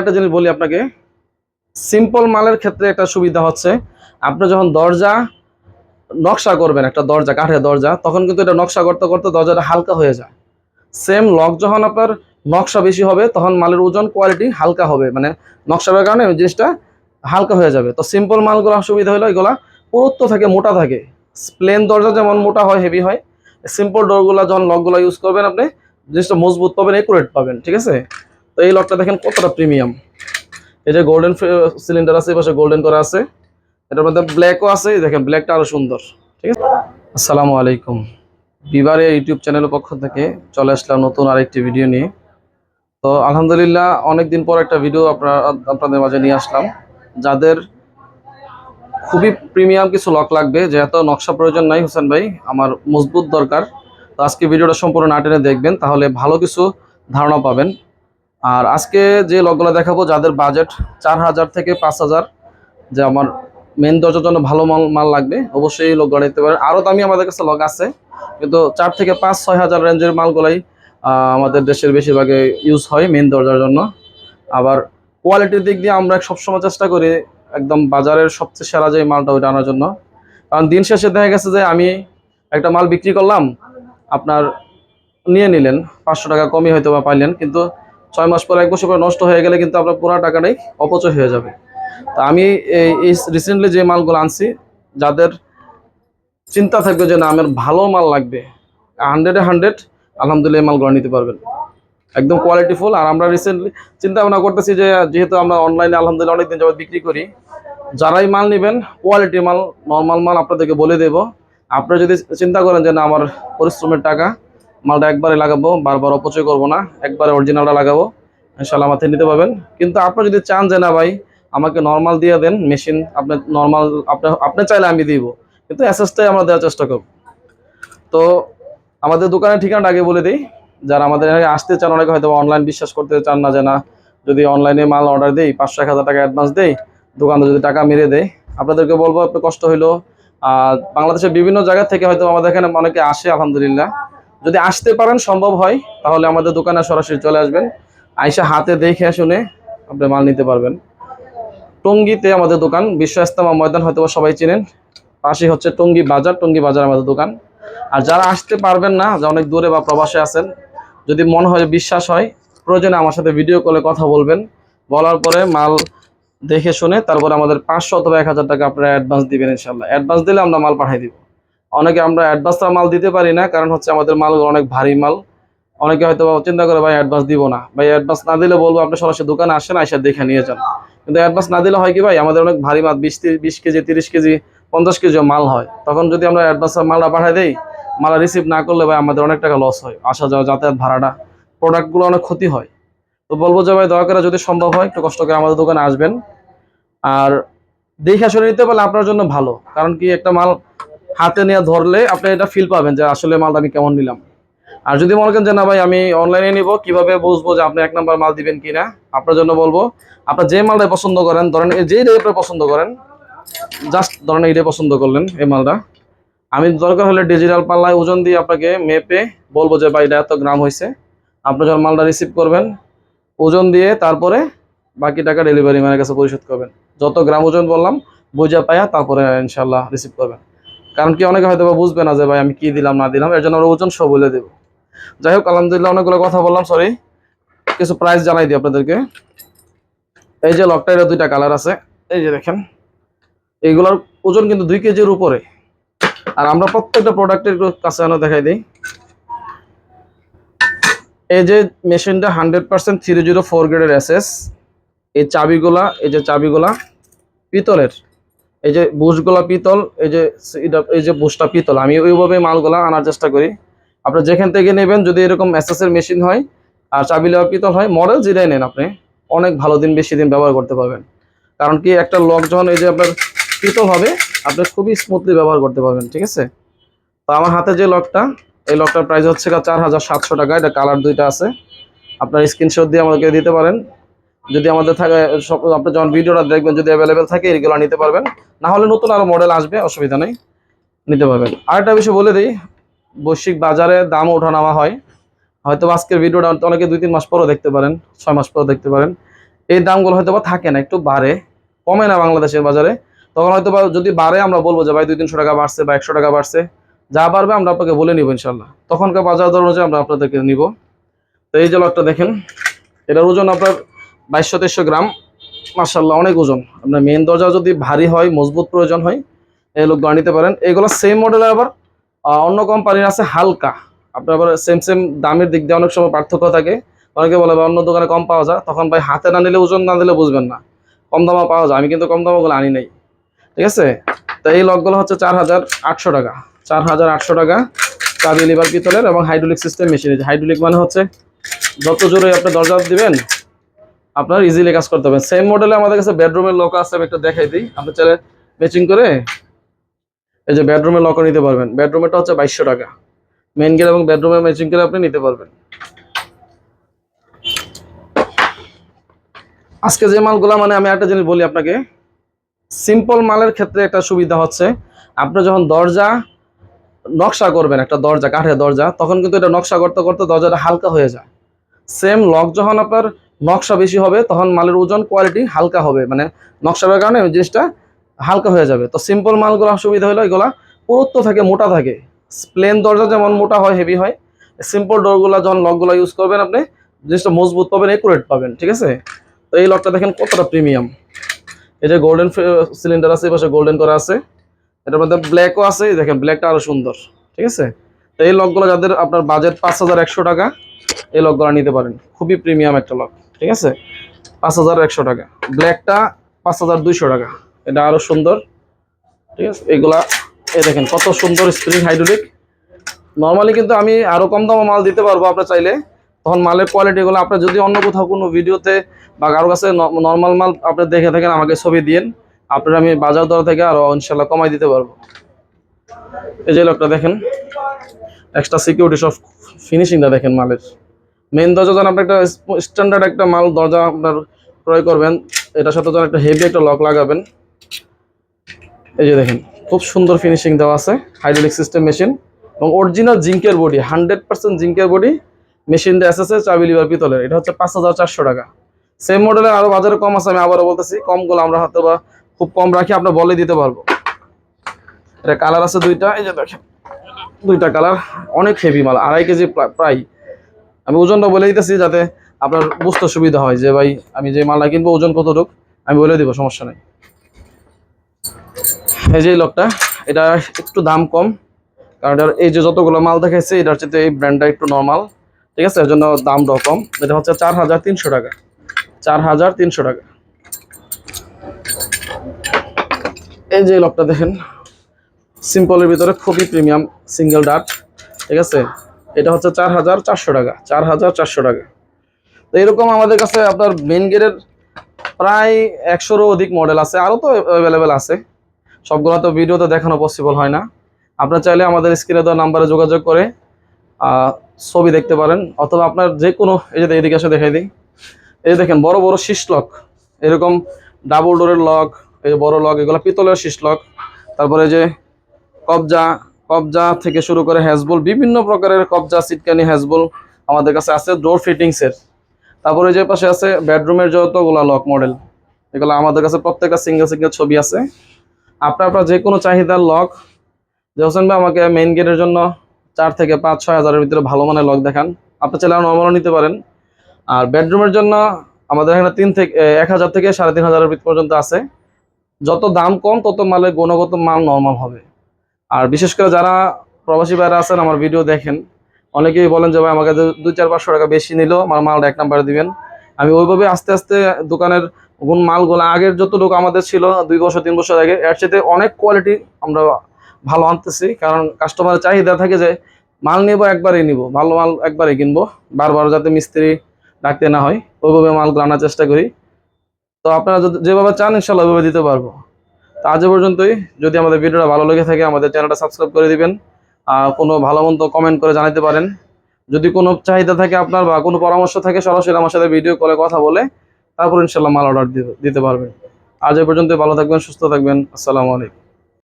আরেকটা জিনিস বলি আপনাকে, সিম্পল মালের ক্ষেত্রে একটা সুবিধা হচ্ছে, আপনি যখন দরজা নকশা করবেন, একটা দরজা কাঠের দরজা, তখন কিন্তু এটা নকশা করতে করতে দরজাটা হালকা হয়ে যায়। সেম লক যখন আপনার নকশা বেশি হবে, তখন মালের ওজন কোয়ালিটি হালকা হবে, মানে নকশার কারণে ওই জিনিসটা হালকা হয়ে যাবে। তো সিম্পল মালগুলো সুবিধা হলো এগুলা পুরুত্ব থাকে, মোটা থাকে। প্লেন দরজা যেমন মোটা হয়, হেভি হয়, সিম্পল ডোরগুলো যখন লকগুলো ইউজ করবেন আপনি জিনিসটা মজবুত পাবেন, একুরেট পাবেন। ঠিক আছে, তো এই লকটা দেখেন কতটা প্রিমিয়াম। এই যে গোল্ডেন সিলিন্ডার আছে, এপাশে গোল্ডেন করা আছে, এটার মধ্যে ব্ল্যাকও আছে, দেখেন ব্ল্যাকটা আরো সুন্দর। ঠিক আছে, আসসালামু আলাইকুম। বিবারে ইউটিউব চ্যানেলের পক্ষ থেকে চলে আসলাম নতুন আরেকটি ভিডিও নিয়ে। তো আলহামদুলিল্লাহ অনেকদিন পর একটা ভিডিও আপনাদের মাঝে নিয়ে আসলাম। যাদের খুবই প্রিমিয়াম কিছু লক লাগবে, যেহেতু নকশা প্রয়োজন নাই হোসেন ভাই, আমার মজবুত দরকার, তো আজকে ভিডিওটা সম্পূর্ণ না টেনে দেখবেন, তাহলে ভালো কিছু ধারণা পাবেন। আর আজকে যে লকগুলো দেখাবো, যাদের বাজেট 4000 থেকে 5000, যে আমার মেন দরজার জন্য ভালো মাল লাগবে, অবশ্যই এই লকগুলো নিতে পারেন। আরও দামি আমাদের কাছে লক আছে, কিন্তু 4 থেকে 5-6 হাজার রেঞ্জের মালগুলাই আমাদের দেশের বেশিরভাগে ইউজ হয় মেন দরজার জন্য। আবার কোয়ালিটির দিক দিয়ে আমরা সবসময় চেষ্টা করি একদম বাজারের সবচেয়ে সেরা যে মালটা ওইটা আনার জন্য। কারণ দিন শেষে দেখা গেছে যে আমি একটা মাল বিক্রি করলাম, আপনার নিয়ে নিলেন 500 টাকা কমই হয়তো বা পাইলেন, কিন্তু 6 মাস পর 1 বছর পর নষ্ট হয়ে গেলে কিন্তু আপনার পুরো টাকাটাই অপচয় হয়ে যাবে। তা আমি এই রিসেন্টলি যে মালগুলো আনছি, যাদের চিন্তা থাকবে যে না আমার ভালো মাল লাগবে, 100-100 আলহামদুলিল্লাহ এই মালগুলো নিতে পারবেন, একদম কোয়ালিটিফুল। আর আমরা রিসেন্টলি চিন্তা ভাবনা করতেছি যে যেহেতু আমরা অনলাইনে আলহামদুলিল্লাহ অনেকদিন যাবত বিক্রি করি, যারাই মাল নেবেন কোয়ালিটি মাল, নর্মাল মাল আপনাদেরকে বলে দেব। আপনারা যদি চিন্তা করেন যে না আমার পরিশ্রমের টাকা, মালটা একবারে লাগাবো, বারবার অপচয় করব না, একবারে অরিজিনালটা লাগাবো, ইনশাআল্লাহ আমার থেকে নিতে পারবেন। কিন্তু আপনারা যদি চান যে না ভাই আমাকে নর্মাল দিয়ে দেন মেশিন, আপনি নর্মাল আপনি চাইলে আমি দিব, কিন্তু অ্যাসেসটাই আমরা দেওয়ার চেষ্টা করব। তো আমাদের দোকানের ঠিকানাটা আগে বলে দিই, যারা আমাদের এখানে আসতে চান, অনেকে হয়তো অনলাইন বিশ্বাস করতে চান না, যে না যদি অনলাইনে মাল অর্ডার দিই 500-1000 টাকা অ্যাডভান্স দেই, দোকানদার যদি টাকা মেরে দেয়, আপনাদেরকে বলবো একটু কষ্ট হইলো। বাংলাদেশের বিভিন্ন জায়গা থেকে হয়তো আমাদের এখানে অনেকে আসে আলহামদুলিল্লাহ, যদি আসতে পারেন সম্ভব হয় তাহলে আমাদের দোকানে সরাসরি চলে আসবেন, আইসা হাতে দেখে শুনে আপনি মাল নিতে পারবেন। টঙ্গীতে আমাদের দোকান, বিশ্ব ইস্তেমা ময়দান হয়তো সবাই চিনেন, পাশে হচ্ছে টঙ্গী বাজার, টঙ্গী বাজার আমাদের দোকান। আর যারা আসতে পারবেন না, যা অনেক দূরে বা প্রবাসে আছেন, যদি মনে হয় বিশ্বাস হয়, প্রয়োজনে আমার সাথে ভিডিও কলে কথা বলবেন, বলার পরে মাল দেখে শুনে তারপরে আমাদের 500 অথবা 1000 টাকা আপনারা অ্যাডভান্স দিবেন, ইনশাল্লাহ অ্যাডভান্স দিলে আমরা মাল পাঠিয়ে দিব। অনেকে আমরা অ্যাডভান্স মাল দিতে পারি না, কারণ হচ্ছে আমাদের মালগুলো অনেক ভারী মাল। অনেকে হয়তো চিন্তা করে ভাই অ্যাডভান্স দিব না, ভাই অ্যাডভান্স না দিলে বলবো আপনি সরাসরি দোকানে আসেন, আইসা দেখে নিয়ে যান। কিন্তু অ্যাডভান্স না দিলে হয় কি ভাই, আমাদের অনেক ভারী মাল 20 কেজি 30 কেজি 50 কেজি মাল হয়, তখন যদি আমরা অ্যাডভান্স মালটা পাঠিয়ে দিই, মাল রিসিভ না করলে ভাই আমাদের অনেক টাকা লস হয়, আসা যাওয়া যাতায়াত ভাড়াটা, প্রোডাক্টগুলো অনেক ক্ষতি হয়। তো বলবো যে ভাই দয়া করে যদি সম্ভব হয় একটু কষ্ট করে আমাদের দোকানে আসবেন, আর দেখে শুনে নিতে পারলে আপনার জন্য ভালো। কারণ কি একটা মাল হাতে নিয়ে ধরলে আপনি এটা ফিল পাবেন যে আসলে মালটা আমি কেমন নিলাম। আর যদি মনে করেন যে না ভাই আমি অনলাইনে নিব, কিভাবে বুঝবো যে আপনি 1 নাম্বার মাল দিবেন কিনা, আপনার জন্য বলবো আপনার যে মালটা পছন্দ করেন, ধরেন যেই টাইপের পছন্দ করেন, জাস্ট ধরেন এইটাই পছন্দ করলেন এই মালটা, আমি দরকার হলে ডিজিটাল পাল্লায় ওজন দিয়ে আপনাকে মেপে বলবো যে ভাই এটা এত গ্রাম হয়েছে। আপনি যখন মালটা রিসিভ করবেন, ওজন দিয়ে তারপরে বাকি টাকা ডেলিভারি ম্যানের কাছে পরিশোধ করবেন। যত গ্রাম ওজন বললাম বুঝা পাইয়া তারপরে ইনশাল্লাহ রিসিভ করবেন। কারণ কি অনেকে হয়তো বুঝবে না যে ভাই আমি কি দিলাম না দিলাম, এর জন্য আমরা ওজন সব বলে দেবো। যাই হোক আলহামদুলিল্লাহ অনেকগুলো কথা বললাম, সরি। কিছু প্রাইস জানাই দিই আপনাদেরকে। এই যে লকটা, এর 2টা কালার আছে, এই যে দেখেন, এইগুলোর ওজন কিন্তু 2 কেজির উপরে। আর আমরা প্রত্যেকটা প্রোডাক্টের কাছে আনা দেখাই দিই। এই যে মেশিনটা 100% 304 গ্রেডের এসএস। এই চাবিগুলা, এই যে চাবিগুলা পিতলের, এই যে বুশগুলা পিতল, এই যে বুশটা পিতল। আমি ওইভাবে মালগুলা আনার চেষ্টা করি। আপনি যেখান থেকে নেবেন, যদি এরকম এসএস এর মেশিন হয় আর চাবি লেওয়া পিতল হয়, মডেল যেটাই নেন আপনি অনেক ভালো দিন বেশি দিন ব্যবহার করতে পারবেন। কারণ কি একটা লক যখন এই যে আপনার পিতল হবে, আপনি খুবই স্মুথলি ব্যবহার করতে পারবেন। ঠিক আছে, তো আমার হাতে যে লকটা, এই লকটার প্রাইস হচ্ছে 4700 টাকা। এটা কালার 2টা আছে, আপনার স্ক্রিনশট দিয়ে আমাদেরকে দিতে পারেন। যদি আমাদের থাকে সব, আপনি যখন ভিডিওটা দেখবেন যদি অ্যাভেলেবেল থাকে এগুলো নিতে পারবেন, না হলে নতুন আরো মডেল আসবে, অসুবিধা নেই, নিতে পারবেন। আরেকটা বিষয় বলে দিই, বৈশ্বিক বাজারে দামও ওঠানামা হয়, হয়তো আজকের ভিডিওটা অনেকে 2-3 মাস পরও দেখতে পারেন, 6 মাস পরও দেখতে পারেন। এই দামগুলো হয়তো বা থাকে না, একটু বাড়ে, কমে না বাংলাদেশের বাজারে। তখন হয়তো বা যদি বাড়ে আমরা বলবো যে ভাই 200-300 টাকা বাড়ছে বা 100 টাকা বাড়ছে, যা বাড়বে আমরা আপনাকে বলে নিব ইনশাল্লাহ। তখনকার বাজার দর অনুযায়ী আমরা আপনাদেরকে নিব। তো এই যে লটটা দেখেন, এটার ওজন আপনার 2200-2300 গ্রাম। মাশাআল্লাহ অনেক ওজন। আপনার মেন দরজা যদি ভারী হয়, মজবুত প্রয়োজন হয়, এই লোকগুলো নিতে পারেন। এগুলো সেম মডেলের, আবার অন্য কোম্পানির আছে হালকা। আপনার আবার সেম সেম দামের দিক দিয়ে অনেক সময় পার্থক্য থাকে। অনেকে বলে ভাই অন্য দোকানে কম পাওয়া যায়, তখন ভাই হাতে না নিলে, ওজন না দিলে বুঝবেন না। কম দামে পাওয়া যায়, আমি কিন্তু কম দামগুলো আনি নাই, ঠিক আছে। তো এই লকগুলো হচ্ছে 4800 টাকা। 4800 টাকা, চাবি লিভার পিতলের এবং হাইড্রোলিক সিস্টেম মেশিন। হাইড্রোলিক মানে হচ্ছে যত জোরে আপনি দরজা দিবেন আপনার ইজিলি কাজ করতে হবে। সেম মডেলে আমাদের কাছে বেডরুমের লক আছে, আমি একটা দেখাই দিই। আপনি চাইলে ম্যাচিং করে এই যে বেডরুমের লকও নিতে পারবেন। বেডরুমেরটা হচ্ছে 2200 টাকা। মেইন গেট এবং বেডরুমের ম্যাচিং করে আপনি নিতে পারবেন। আজকে যে মালগুলা, মানে আমি একটা জিনিস বলি আপনাকে, সিম্পল মালের ক্ষেত্রে একটা সুবিধা হচ্ছে, আপনি যখন দরজা নকশা করবেন, একটা দরজা কাঠের দরজা, তখন কিন্তু এটা নকশা করতে করতে দরজাটা হালকা হয়ে যায়। সেম লক যখন আপনার নকশা বেশি হবে, তখন মালের ওজন কোয়ালিটি হালকা হবে, মানে নকশার কারণে ওই জিনিসটা হালকা হয়ে যাবে। তো সিম্পল মালগুলো সুবিধা হলো এগুলা পুরুত্ব থাকে, মোটা থাকে। প্লেন দরজা যেমন মোটা হয়, হেভি হয়, সিম্পল ডোরগুলো যখন লকগুলো ইউজ করবেন আপনি জিনিসটা মজবুত পাবেন, একুরেট পাবেন, ঠিক আছে। তো এই লকটা দেখেন কতটা প্রিমিয়াম। এই যে গোল্ডেন সিলিন্ডার আছে, এই পাশে গোল্ডেন করা আছে, এটার মধ্যে ব্ল্যাকও আছে, দেখেন ব্ল্যাকটা আরো সুন্দর, ঠিক আছে। তো এই লকগুলো যাদের আপনার বাজেট 5100 টাকা, এই লকগুলো নিতে পারেন। খুবই প্রিমিয়াম একটা লক, ঠিক আছে। 5100 টাকা। ব্ল্যাকটা 5200 টাকা, এটা আরো সুন্দর, ঠিক আছে। এগুলা এই দেখেন কত সুন্দর স্প্রিং হাইড্রোলিক। নর্মালি কিন্তু আমি আরো কম দামে মাল দিতে পারবো আপনার চাইলে, তখন মালের কোয়ালিটিগুলো আপনি যদি অন্য কোথাও কোনো ভিডিওতে বা কারো কাছে নর্মাল মাল আপনি দেখে থাকেন, আমাকে ছবি দিন, আপনার আমি বাজার দর থেকে আরো ইনশাল্লাহ কমাই দিতে পারবো। এই যে লকটা দেখেন, এক্সট্রা সিকিউরিটি সব ফিনিশিংটা দেখেন মালের। মেন দরজা যখন আপনি একটা স্ট্যান্ডার্ড একটা মাল দরজা আপনার ক্রয় করবেন, এটার সাথে যখন একটা হেভি একটা লক লাগাবেন, এই যে দেখেন খুব সুন্দর ফিনিশিং দেওয়া আছে। হাইড্রোলিক সিস্টেম মেশিন এবং অরিজিনাল জিঙ্কের বডি, 100% জিঙ্কের বডি, মেশিনটা এসেছে চাবি লিভার পিতলের। এটা হচ্ছে 5400 টাকা। সেম মডেলের আরো বাজারে কম আছে, আমি আবারও বলতেছি, কমগুলো আমরা হয়তো বা খুব কম রাখি, আপনার বলে দিতে পারবো। এটা কালার আছে দুইটা, এই যে দেখেন দুইটা কালার, অনেক হেভি মাল, 2.5 কেজি প্রায়। আমি ওজনটা বলে দিতেছি যাতে আপনার বুঝতে সুবিধা হয় যে ভাই আমি যে মালটা কিনবো ওজন কতটুকু, আমি বলে দিব, সমস্যা নেই। এই যে লকটা, এটা একটু দাম কম, কারণ এটার এই যে যতগুলো মাল দেখাইছে এটার চেয়ে এই ব্র্যান্ডটা একটু নর্মাল, ঠিক আছে, এর জন্য দামটাও কম। এটা হচ্ছে 4300 টাকা। 4300 টাকা। এই যে লকটা দেখেন, সিম্পলের ভিতরে খুবই প্রিমিয়াম সিঙ্গেল ডাট, ঠিক আছে। এটা হচ্ছে 4400 টাকা। 4400 টাকা। তো এরকম আমাদের কাছে আপনার মেন গেটের প্রায় 100-এরও অধিক মডেল আছে, আরও তো অ্যাভেলেবেল আছে। সবগুলো তো ভিডিওতে দেখানো পসিবল হয় না। আপনার চাইলে আমাদের স্ক্রিনে দেওয়া নাম্বারে যোগাযোগ করে ছবি দেখতে পারেন, অথবা আপনার যে কোনো, এই যে এদিকে এসে দেখাই দিই, এই দেখেন বড় বড় শীষ লক, এরকম ডাবল ডোরের লক, এই যে বড় লক, এগুলো পিতলের শীষ লক। তারপরে যে কবজা, কবজা থেকে শুরু করে হ্যাজবল, বিভিন্ন প্রকারের কবজা, সিটকানি, হ্যাজবল আমাদের কাছে আছে ডোর ফিটিংসের। তারপরে যে পাশে আছে বেডরুমের যতগুলা লক মডেল, এগুলো আমাদের কাছে প্রত্যেকটা সিঙ্গেল সিঙ্গেল ছবি আছে। আপনার যে কোনো চাহিদার লক, যে হোসেন ভাই আমাকে মেইন গেটের জন্য 4 থেকে 5-6 হাজারের ভিতরে ভালো মানের লক দেখান, আপনি চাইলে নর্মালও নিতে পারেন। আর বেডরুমের জন্য আমাদের এখানে 1000 থেকে 3500 পর্যন্ত আছে। যত দাম কম তত মালের গুণগত মান নর্মাল হবে। আর বিশেষ করে যারা প্রবাসী ভাইরা আছেন আমার ভিডিও দেখেন, অনেকেই বলেন যে ভাই আমাকে 200-400 টাকা বেশি নিলেও আমার মালটা 1 নাম্বারে দিবেন। আমি ওইভাবে আস্তে আস্তে দোকানের মালগুলো আগের যতটুকু আমাদের ছিল 2 বছর 3 বছর আগে, এর সাথে অনেক কোয়ালিটি আমরা ভালো আনতেছি। কারণ কাস্টমারের চাহিদা থাকে যে মাল নিব একবারেই নিব, ভালো মাল একবারেই কিনবো, বারবার যাতে মিস্ত্রি ডাকতে না হয়, ওইভাবে মালগুলো আনার চেষ্টা করি। তো আপনারা যেভাবে চান ইনশাল্লাহ ওইভাবে দিতে পারবো। তো আজ পর্যন্তই। যদি আমাদের ভিডিওটা ভালো লেগে থাকে আমাদের চ্যানেলটা সাবস্ক্রাইব করে দিবেন। কোনো ভালো মন্দ কমেন্ট করে জানাতে পারেন। যদি কোনো চাহিদা থাকে আপনার বা কোনো পরামর্শ থাকে, সরাসরি আমার সাথে ভিডিও কলে কথা বলে তারপর ইনশাল্লাহ মাল অর্ডার দিতে পারবেন। আজ পর্যন্ত ভালো থাকবেন, সুস্থ থাকবেন। আসসালামু আলাইকুম।